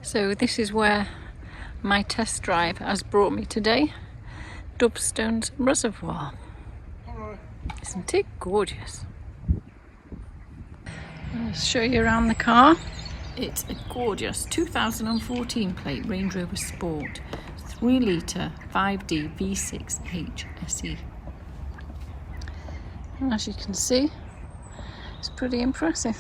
So this is where my test drive has brought me today. Dove Stone Reservoir. Isn't it gorgeous? I'll show you around the car. It's a gorgeous 2014 plate Range Rover Sport 3 litre 5D V6 HSE. And as you can see, it's pretty impressive.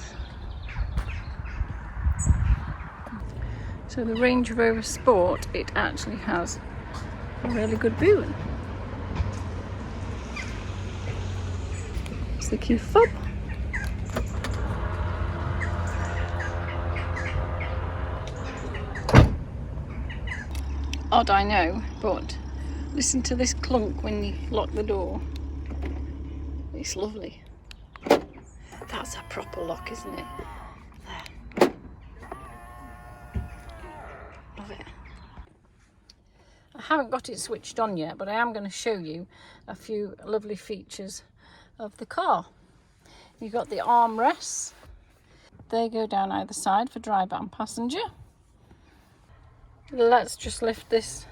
So the Range Rover Sport, it actually has a really good boot. It's the key fob. Odd, I know, but listen to this clunk when you lock the door. It's lovely. That's a proper lock, isn't it? There. Love it. I haven't got it switched on yet, but I am going to show you a few lovely features of the car. You've got the armrests. They go down either side for driver and passenger. Let's just lift this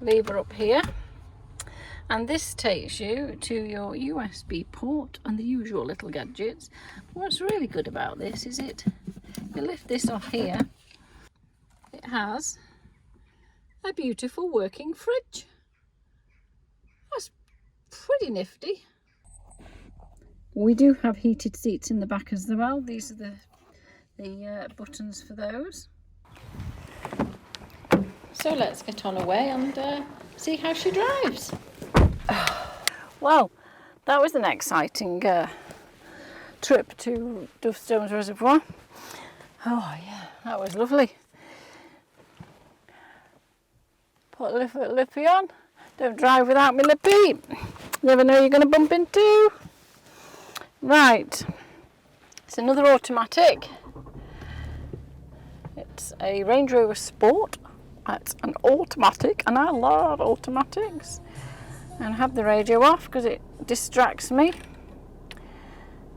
lever up here, and this takes you to your USB port and the usual little gadgets. What's really good about this is you lift this off here, it has a beautiful working fridge. That's pretty nifty. We do have heated seats in the back as well. These are the buttons for those. So let's get on away and see how she drives. Well, that was an exciting trip to Dove Stone Reservoir. Oh yeah, that was lovely. Put a lippy on. Don't drive without me lippy. You never know you're going to bump into. Right, it's another automatic. It's a Range Rover Sport. It's an automatic, and I love automatics. And I have the radio off because it distracts me.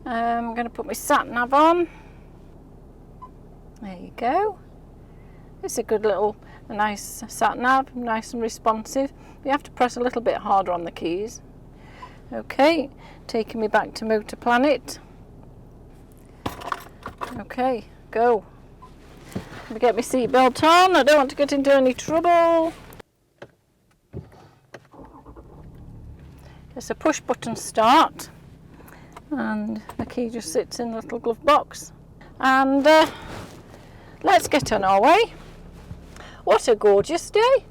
I'm going to put my sat nav on. There you go. It's a good little, a nice sat nav, nice and responsive. You have to press a little bit harder on the keys. Okay, taking me back to Motor Planet. Okay, go. Let me get my seatbelt on. I don't want to get into any trouble. It's a push button start, and the key just sits in the little glove box. And let's get on our way. What a gorgeous day.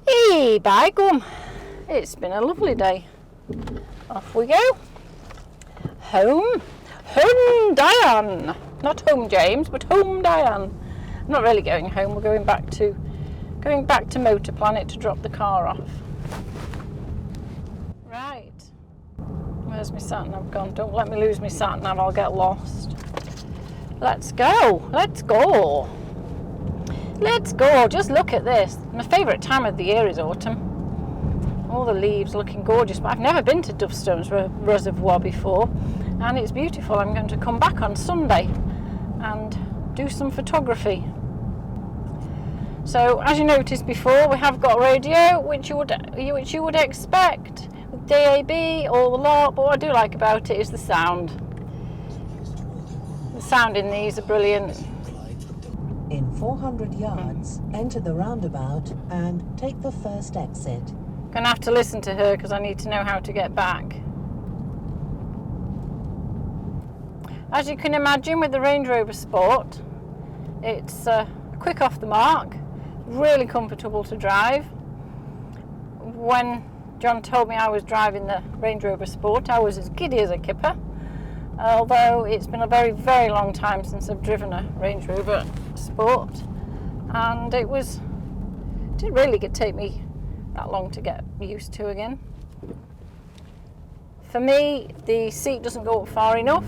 Hey, by gum. It's been a lovely day. Off we go. Home. Home, Diane. Not home, James, but home, Diane. I'm not really going home. We're going back to Motor Planet to drop the car off. Right. Where's my sat nav gone? Don't let me lose my sat nav. I'll get lost. Let's go. Let's go. Let's go. Just look at this. My favourite time of the year is autumn. All the leaves looking gorgeous, but I've never been to Dove Stone Reservoir before, and it's beautiful. I'm going to come back on Sunday and do some photography. So as you noticed before, we have got radio, which you would expect with DAB, all the lot, but what I do like about it is the sound. The sound in these are brilliant. In 400 yards, enter the roundabout and take the first exit. Gonna have to listen to her because I need to know how to get back. As you can imagine, with the Range Rover Sport, it's quick off the mark, really comfortable to drive. When John told me I was driving the Range Rover Sport, I was as giddy as a kipper, although it's been a very, very long time since I've driven a Range Rover Sport, and it didn't really take me that long to get used to again. For me, the seat doesn't go up far enough,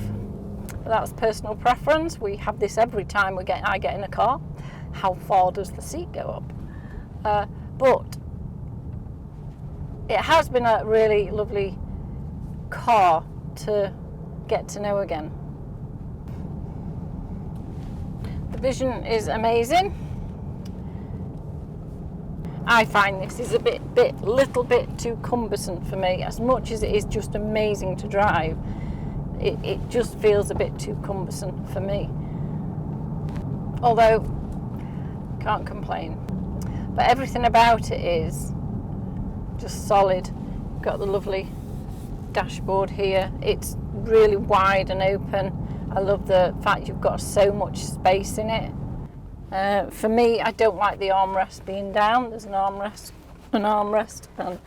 but that's personal preference. We have this every time I get in a car. How far does the seat go up? But it has been a really lovely car to get to know again. The Vision is amazing. I find this is a little bit too cumbersome for me. As much as it is just amazing to drive, it just feels a bit too cumbersome for me. Although, can't complain. But everything about it is just solid. Got the lovely dashboard here. It's really wide and open. I love the fact you've got so much space in it. For me, I don't like the armrest being down. There's an armrest, and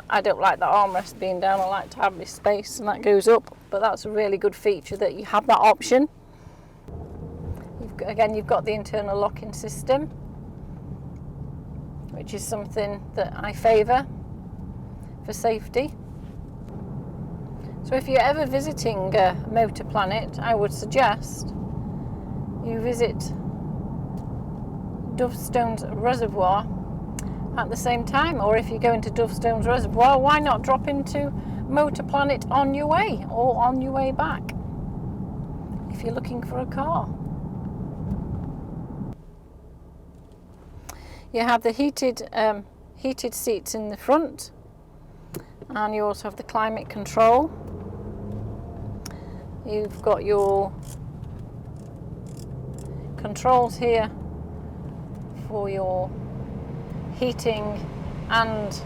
I don't like the armrest being down. I like to have this space, and that goes up. But that's a really good feature that you have that option. You've got the internal locking system, which is something that I favour for safety. So if you're ever visiting Motor Planet, I would suggest you visit Dove Stone Reservoir at the same time, or if you go into Dove Stone Reservoir, why not drop into Motor Planet on your way or on your way back if you're looking for a car. You have the heated seats in the front, and you also have the climate control. You've got your controls here for your heating and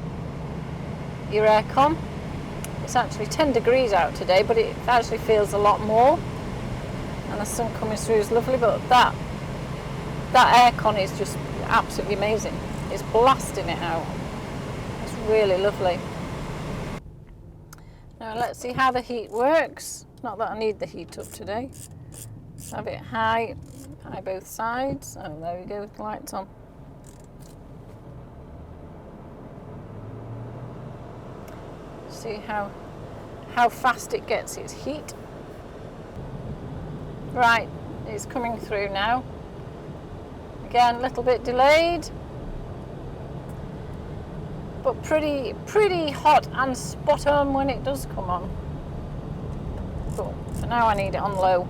your aircon. It's actually 10 degrees out today, but it actually feels a lot more, and the sun coming through is lovely. But that aircon is just absolutely amazing. It's blasting it out. It's really lovely. Now let's see how the heat works. Not that I need the heat up today. Have it high both sides. Oh, there we go, with the lights on. See how fast it gets its heat. Right, it's coming through now. Again, a little bit delayed, but pretty hot and spot on when it does come on. But for now I need it on low.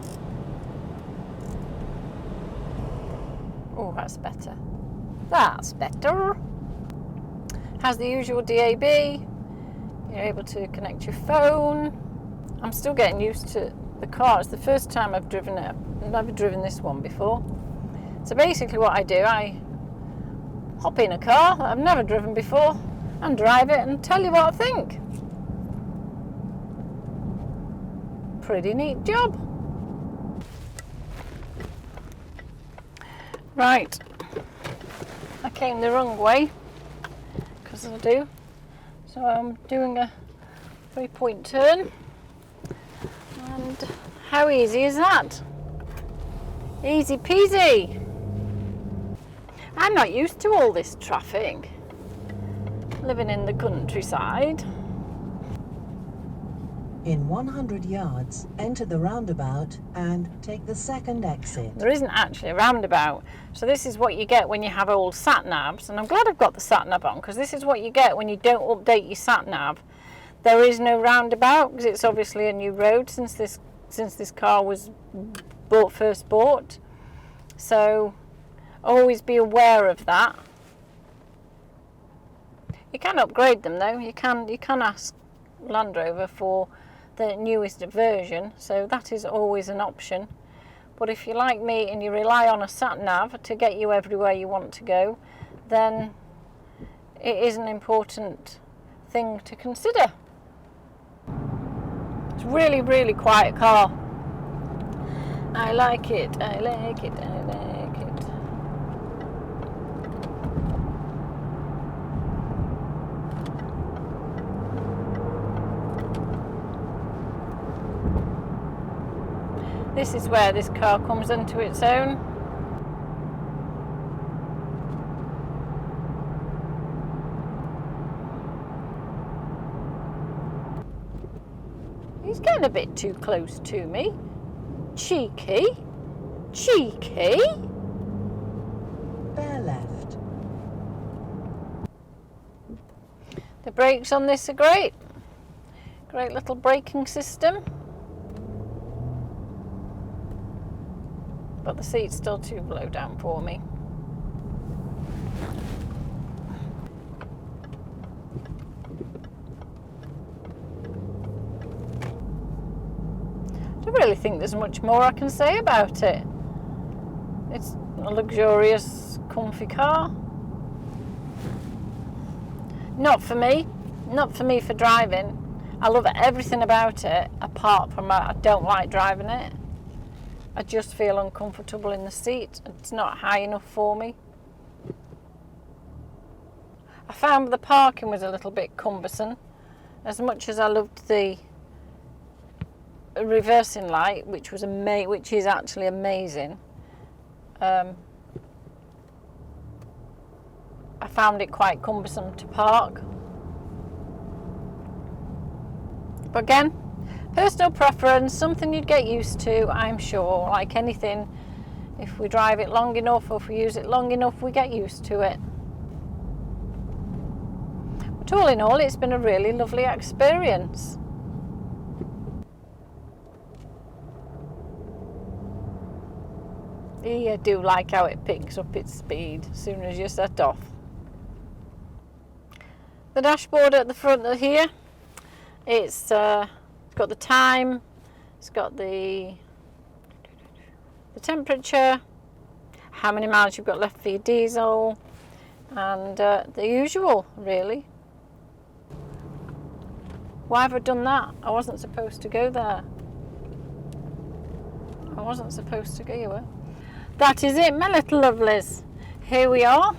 Oh, that's better. That's better. Has the usual DAB. You're able to connect your phone. I'm still getting used to the car. It's the first time I've driven it. I've never driven this one before. So basically what I do, I hop in a car that I've never driven before and drive it and tell you what I think. Pretty neat job. Right, I came the wrong way, because I do. So I'm doing a 3-point turn, and how easy is that? Easy peasy. I'm not used to all this traffic, living in the countryside. In 100 yards, enter the roundabout and take the second exit. There isn't actually a roundabout, so this is what you get when you have old sat-navs, and I'm glad I've got the sat-nav on, because this is what you get when you don't update your sat-nav. There is no roundabout, because it's obviously a new road since this car was first bought. So always be aware of that. You can upgrade them though. You can ask Land Rover for the newest version, so that is always an option. But if you're like me and you rely on a sat-nav to get you everywhere you want to go, then it is an important thing to consider. It's really, really quiet car. I like it, I like it, I like it. This is where this car comes into its own. He's getting a bit too close to me. Cheeky. Cheeky. Bear left. The brakes on this are great. Great little braking system. but the seat's still too low down for me. I don't really think there's much more I can say about it. It's a luxurious, comfy car. Not for me. Not for me for driving. I love everything about it, apart from I don't like driving it. I just feel uncomfortable in the seat. It's not high enough for me. I found the parking was a little bit cumbersome. As much as I loved the reversing light, which is actually amazing, I found it quite cumbersome to park. But again, personal preference, something you'd get used to, I'm sure. Like anything, if we drive it long enough or if we use it long enough, we get used to it. But all in all, it's been a really lovely experience. I do like how it picks up its speed as soon as you set off. The dashboard at the front of here, it's got the time, it's got the temperature, how many miles you've got left for your diesel, and the usual, really. Why have I done that? I wasn't supposed to go there. I wasn't supposed to go anywhere. That is it, my little lovelies. Here we are,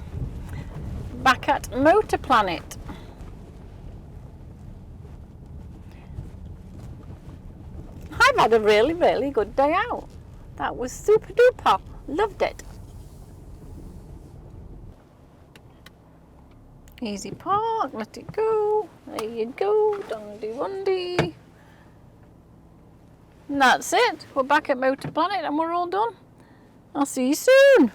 back at Motor Planet. I've had a really, really good day out. That was super duper. Loved it. Easy park, let it go. There you go, dundee wundy. And that's it. We're back at Motor Planet and we're all done. I'll see you soon.